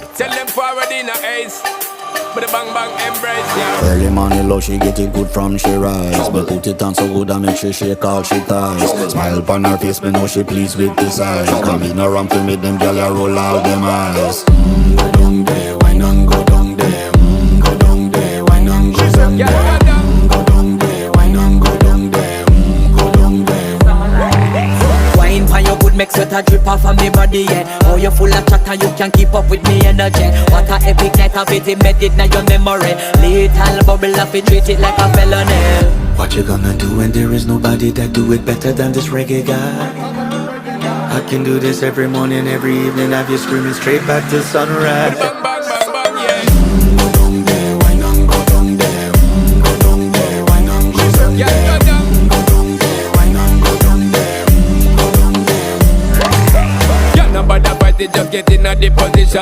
Tell them forward in a ace. But the bang bang embrace, yeah. Early morning love, she get it good from she rise. But put it on so good and make she shake all she ties. Smile upon her face, me know she pleased with this eyes. Come in around to meet them gyal, ya roll out them eyes. Go down there, why not go down there? Go down there, why not go down there? Go down there, why not go down there? Go down there. Wine for your good, make sweat a drip off of me body, yeah. Oh, you full of chatter, you can keep up with me energy. What a epic night of it, embedded in your memory. Little bubble of it, treat it like a felony. What you gonna do when there is nobody that do it better than this reggae guy? I can do this every morning, every evening, have you screaming straight back to sunrise. Bang bang bang bang, yeah. Go down there, why not go down there? Go down there, why not go down Yeah, there? go down. Go down there, why not go down there? Go down there. Yeah, nobody fight it, just get in a the position.